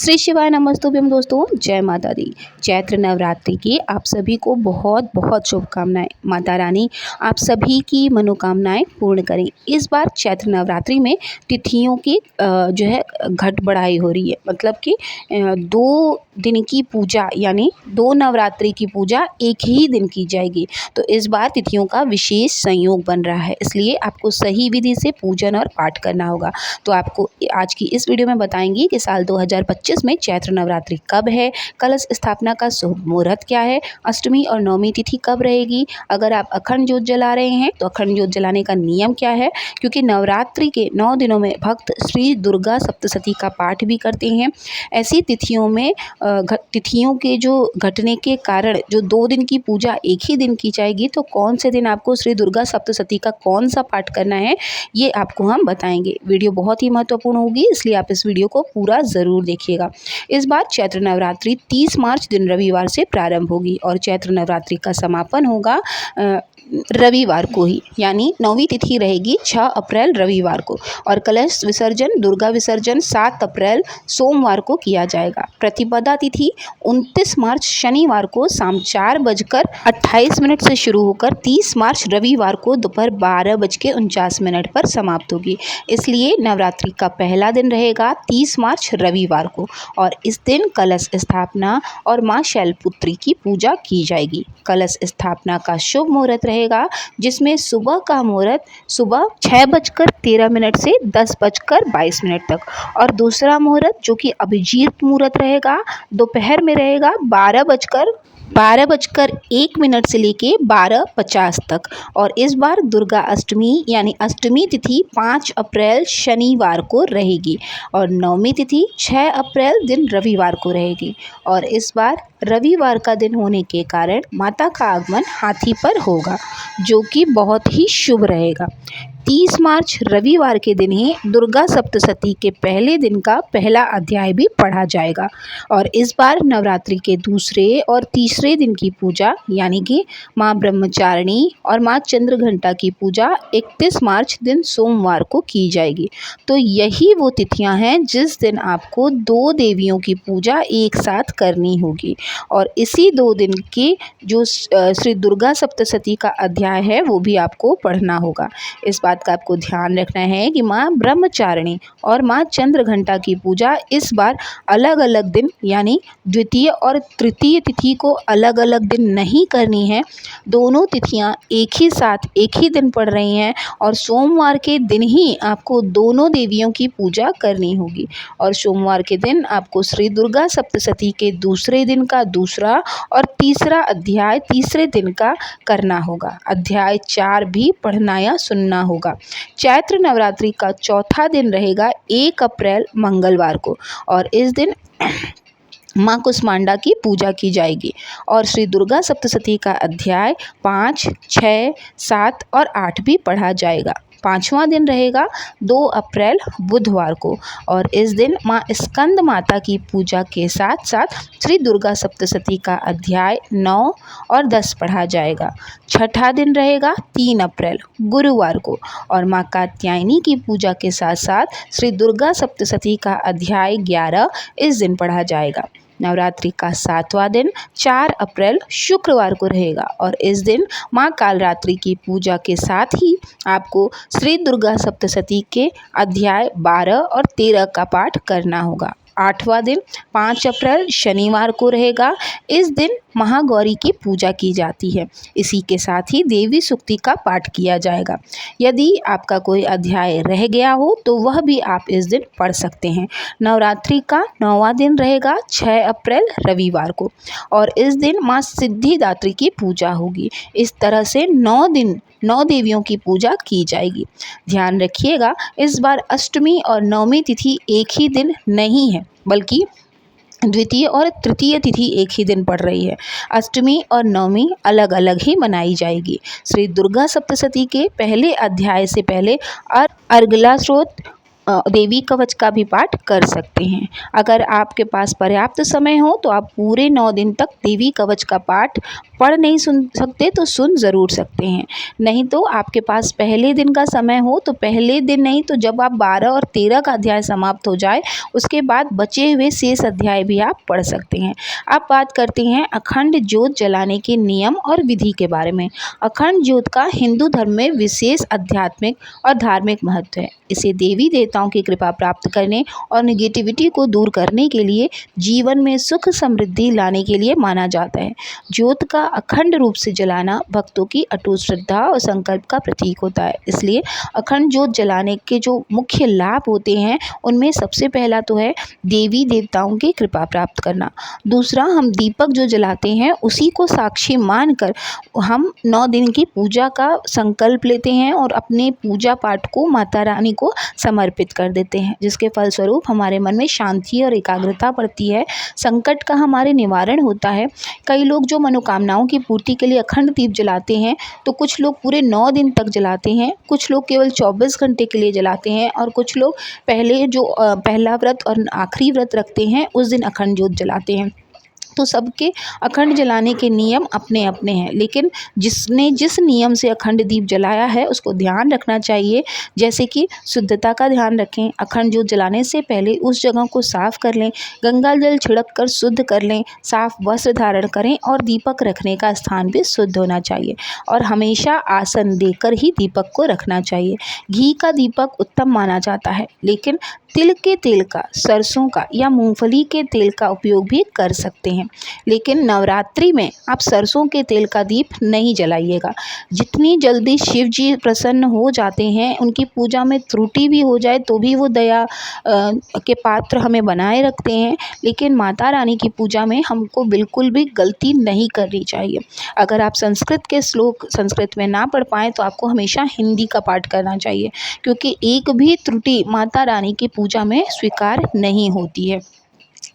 श्री शिवाय नमस्तुभ्यम दोस्तों, जय माता दी। चैत्र नवरात्रि की आप सभी को बहुत बहुत शुभकामनाएं। माता रानी आप सभी की मनोकामनाएं पूर्ण करें। इस बार चैत्र नवरात्रि में तिथियों की जो है घट बढ़ाई हो रही है, मतलब कि 2 दिन की पूजा यानी 2 नवरात्रि की पूजा एक ही दिन की जाएगी। तो इस बार तिथियों का विशेष संयोग बन रहा है, इसलिए आपको सही विधि से पूजन और पाठ करना होगा। तो आपको आज की इस वीडियो में बताएंगी कि साल 2025 में चैत्र नवरात्रि कब है, कलश स्थापना का शुभ मुहूर्त क्या है, अष्टमी और नवमी तिथि कब रहेगी, अगर आप अखंड ज्योत जला रहे हैं तो अखंड ज्योत जलाने का नियम क्या है, क्योंकि नवरात्रि के 9 दिनों में भक्त श्री दुर्गा सप्तशती का पाठ भी करते हैं। ऐसी तिथियों में तिथियों के जो घटने के कारण जो 2 दिन की पूजा एक ही दिन की जाएगी, तो कौन से दिन आपको श्री दुर्गा सप्तशती का कौन सा पाठ करना है ये आपको हम बताएंगे। वीडियो बहुत ही महत्वपूर्ण होगी, इसलिए आप इस वीडियो को पूरा ज़रूर देखिएगा। इस बार चैत्र नवरात्रि 30 मार्च दिन रविवार से प्रारंभ होगी और चैत्र नवरात्रि का समापन होगा रविवार को ही, यानी 9वीं तिथि रहेगी 6 अप्रैल रविवार को, और कलश विसर्जन दुर्गा विसर्जन 7 अप्रैल सोमवार को किया जाएगा। प्रतिपदा तिथि 29 मार्च शनिवार को शाम 4:28 से शुरू होकर 30 मार्च रविवार को दोपहर 12:49 पर समाप्त होगी। इसलिए नवरात्रि का पहला दिन रहेगा 30 मार्च रविवार को, और इस दिन कलश स्थापना और माँ शैलपुत्री की पूजा की जाएगी। कलश स्थापना का शुभ मुहूर्त रहेगा, जिसमें सुबह का मुहूर्त सुबह 6:13 से 10:22 तक, और दूसरा मुहूर्त जो कि अभिजीत मुहूर्त रहेगा दोपहर में रहेगा 12:01 से लेके 12:50 तक। और इस बार दुर्गा अष्टमी यानी अष्टमी तिथि 5 अप्रैल शनिवार को रहेगी, और नवमी तिथि 6 अप्रैल दिन रविवार को रहेगी। और इस बार रविवार का दिन होने के कारण माता का आगमन हाथी पर होगा, जो कि बहुत ही शुभ रहेगा। 30 मार्च रविवार के दिन ही दुर्गा सप्तशती के पहले दिन का पहला अध्याय भी पढ़ा जाएगा। और इस बार नवरात्रि के दूसरे और तीसरे दिन की पूजा यानी कि माँ ब्रह्मचारिणी और माँ चंद्रघंटा की पूजा 31 मार्च दिन सोमवार को की जाएगी। तो यही वो तिथियां हैं जिस दिन आपको 2 देवियों की पूजा एक साथ करनी होगी, और इसी 2 दिन की जो श्री दुर्गा सप्तशती का अध्याय है वो भी आपको पढ़ना होगा। इस बात का आपको ध्यान रखना है कि माँ ब्रह्मचारिणी और माँ चंद्रघंटा की पूजा इस बार अलग अलग दिन यानी द्वितीय और तृतीय तिथि को अलग अलग दिन नहीं करनी है। दोनों तिथियां एक ही साथ एक ही दिन पड़ रही हैं, और सोमवार के दिन ही आपको दोनों देवियों की पूजा करनी होगी। और सोमवार के दिन आपको श्री दुर्गा सप्तशती के दूसरे दिन का दूसरा और तीसरा अध्याय तीसरे दिन का करना होगा। अध्याय 4 भी पढ़ना या सुनना होगा। चैत्र नवरात्रि का चौथा दिन रहेगा 1 अप्रैल मंगलवार को, और इस दिन माँ कुष्मांडा की पूजा की जाएगी, और श्री दुर्गा सप्तशती का अध्याय 5, 6, 7 और 8 भी पढ़ा जाएगा। 5वां दिन रहेगा 2 अप्रैल बुधवार को, और इस दिन माँ स्कंद माता की पूजा के साथ साथ श्री दुर्गा सप्तशती का अध्याय 9 और 10 पढ़ा जाएगा। 6ठा दिन रहेगा 3 अप्रैल गुरुवार को, और माँ कात्यायनी की पूजा के साथ साथ श्री दुर्गा सप्तशती का अध्याय 11 इस दिन पढ़ा जाएगा। नवरात्रि का 7वां दिन 4 अप्रैल शुक्रवार को रहेगा, और इस दिन माँ कालरात्रि की पूजा के साथ ही आपको श्री दुर्गा सप्तशती के अध्याय 12 और 13 का पाठ करना होगा। 8वां दिन 5 अप्रैल शनिवार को रहेगा। इस दिन महागौरी की पूजा की जाती है। इसी के साथ ही देवी सूक्ति का पाठ किया जाएगा। यदि आपका कोई अध्याय रह गया हो तो वह भी आप इस दिन पढ़ सकते हैं। नवरात्रि का 9वां दिन रहेगा 6 अप्रैल रविवार को, और इस दिन माँ सिद्धिदात्री की पूजा होगी। इस तरह से 9 दिन 9 देवियों की पूजा की जाएगी। ध्यान रखिएगा, इस बार अष्टमी और नवमी तिथि एक ही दिन नहीं है, बल्कि द्वितीय और तृतीय तिथि एक ही दिन पड़ रही है। अष्टमी और नवमी अलग अलग ही मनाई जाएगी। श्री दुर्गा सप्तशती के पहले अध्याय से पहले अर्गला स्त्रोत देवी कवच का भी पाठ कर सकते हैं। अगर आपके पास पर्याप्त समय हो तो आप पूरे 9 दिन तक देवी कवच का पाठ पढ़ नहीं सुन सकते तो सुन ज़रूर सकते हैं। नहीं तो आपके पास पहले दिन का समय हो तो पहले दिन नहीं तो जब आप 12 और 13 का अध्याय समाप्त हो जाए उसके बाद बचे हुए शेष अध्याय भी आप पढ़ सकते हैं। अब बात करते हैं अखंड ज्योत जलाने के नियम और विधि के बारे में। अखंड ज्योत का हिंदू धर्म में विशेष आध्यात्मिक और धार्मिक महत्व है। इसे देवी देवताओं की कृपा प्राप्त करने और निगेटिविटी को दूर करने के लिए, जीवन में सुख समृद्धि लाने के लिए माना जाता है। ज्योत का अखंड रूप से जलाना भक्तों की अटूट श्रद्धा और संकल्प का प्रतीक होता है। इसलिए अखंड ज्योत जलाने के जो मुख्य लाभ होते हैं उनमें सबसे पहला तो है देवी देवताओं की कृपा प्राप्त करना। दूसरा, हम दीपक जो जलाते हैं उसी को साक्षी मानकर हम 9 दिन की पूजा का संकल्प लेते हैं और अपने पूजा पाठ को माता रानी को समर्पित कर देते हैं, जिसके फलस्वरूप हमारे मन में शांति और एकाग्रता बढ़ती है, संकट का हमारे निवारण होता है। कई लोग जो मनोकामनाओं की पूर्ति के लिए अखंड दीप जलाते हैं तो कुछ लोग पूरे 9 दिन तक जलाते हैं, कुछ लोग केवल 24 घंटे के लिए जलाते हैं और कुछ लोग पहले जो पहला व्रत और आखिरी व्रत रखते हैं उस दिन अखंड ज्योत जलाते हैं। तो सबके अखंड जलाने के नियम अपने अपने हैं, लेकिन जिसने जिस नियम से अखंड दीप जलाया है उसको ध्यान रखना चाहिए। जैसे कि शुद्धता का ध्यान रखें, अखंड ज्योत जलाने से पहले उस जगह को साफ कर लें, गंगा जल छिड़क कर शुद्ध कर लें, साफ वस्त्र धारण करें और दीपक रखने का स्थान भी शुद्ध होना चाहिए और हमेशा आसन देकर ही दीपक को रखना चाहिए। घी का दीपक उत्तम माना जाता है, लेकिन तिल के तेल का, सरसों का या मूंगफली के तेल का उपयोग भी कर सकते हैं। लेकिन नवरात्रि में आप सरसों के तेल का दीप नहीं जलाइएगा। जितनी जल्दी शिव जी प्रसन्न हो जाते हैं, उनकी पूजा में त्रुटि भी हो जाए तो भी वो दया के पात्र हमें बनाए रखते हैं, लेकिन माता रानी की पूजा में हमको बिल्कुल भी गलती नहीं करनी चाहिए। अगर आप संस्कृत के श्लोक संस्कृत में ना पढ़ पाएँ तो आपको हमेशा हिंदी का पाठ करना चाहिए, क्योंकि एक भी त्रुटि माता रानी की पूजा में स्वीकार नहीं होती है।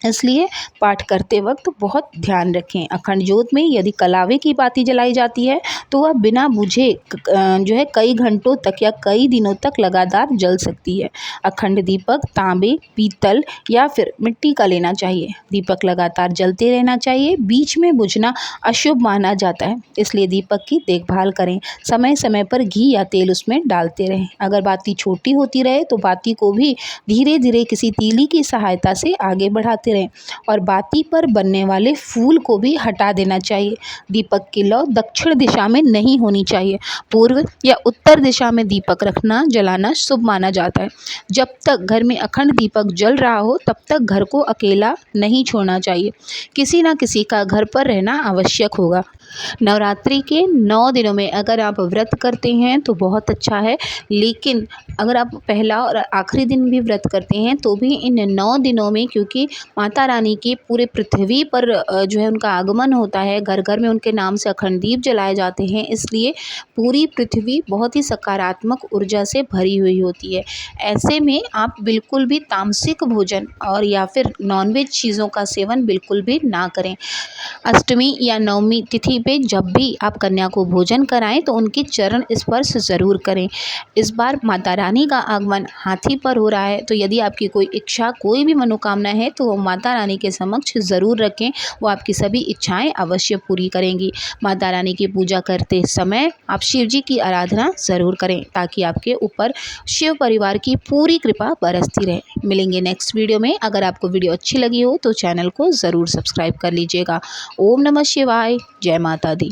इसलिए पाठ करते वक्त बहुत ध्यान रखें। अखंड ज्योत में यदि कलावे की बाती जलाई जाती है तो वह बिना बुझे जो है कई घंटों तक या कई दिनों तक लगातार जल सकती है। अखंड दीपक तांबे, पीतल या फिर मिट्टी का लेना चाहिए। दीपक लगातार जलते रहना चाहिए, बीच में बुझना अशुभ माना जाता है, इसलिए दीपक की देखभाल करें। समय समय पर घी या तेल उसमें डालते रहें। अगर बाती छोटी होती रहे तो बाती को भी धीरे धीरे किसी तीली की सहायता से आगे बढ़ाते रहें और बाती पर बनने वाले फूल को भी हटा देना चाहिए। दीपक की लौ दक्षिण दिशा में नहीं होनी चाहिए। पूर्व या उत्तर दिशा में दीपक रखना जलाना शुभ माना जाता है। जब तक घर में अखंड दीपक जल रहा हो तब तक घर को अकेला नहीं छोड़ना चाहिए। किसी न किसी का घर पर रहना आवश्यक होगा। नवरात्रि के 9 दिनों में अगर आप व्रत करते हैं तो बहुत अच्छा है, लेकिन अगर आप पहला और आखिरी दिन भी व्रत करते हैं तो भी इन 9 दिनों में, क्योंकि माता रानी की पूरे पृथ्वी पर जो है उनका आगमन होता है, घर घर में उनके नाम से अखंड दीप जलाए जाते हैं, इसलिए पूरी पृथ्वी बहुत ही सकारात्मक ऊर्जा से भरी हुई होती है। ऐसे में आप बिल्कुल भी तामसिक भोजन और या फिर नॉनवेज चीज़ों का सेवन बिल्कुल भी ना करें। अष्टमी या नवमी तिथि पे जब भी आप कन्या को भोजन कराएं तो उनकी चरण स्पर्श ज़रूर करें। इस बार माता रानी का आगमन हाथी पर हो रहा है, तो यदि आपकी कोई इच्छा, कोई भी मनोकामना है तो वो माता रानी के समक्ष ज़रूर रखें, वो आपकी सभी इच्छाएं अवश्य पूरी करेंगी। माता रानी की पूजा करते समय आप शिव जी की आराधना ज़रूर करें ताकि आपके ऊपर शिव परिवार की पूरी कृपा बरसती रहे। मिलेंगे नेक्स्ट वीडियो में। अगर आपको वीडियो अच्छी लगी हो तो चैनल को ज़रूर सब्सक्राइब कर लीजिएगा। ओम नमः शिवाय। जय माता दी।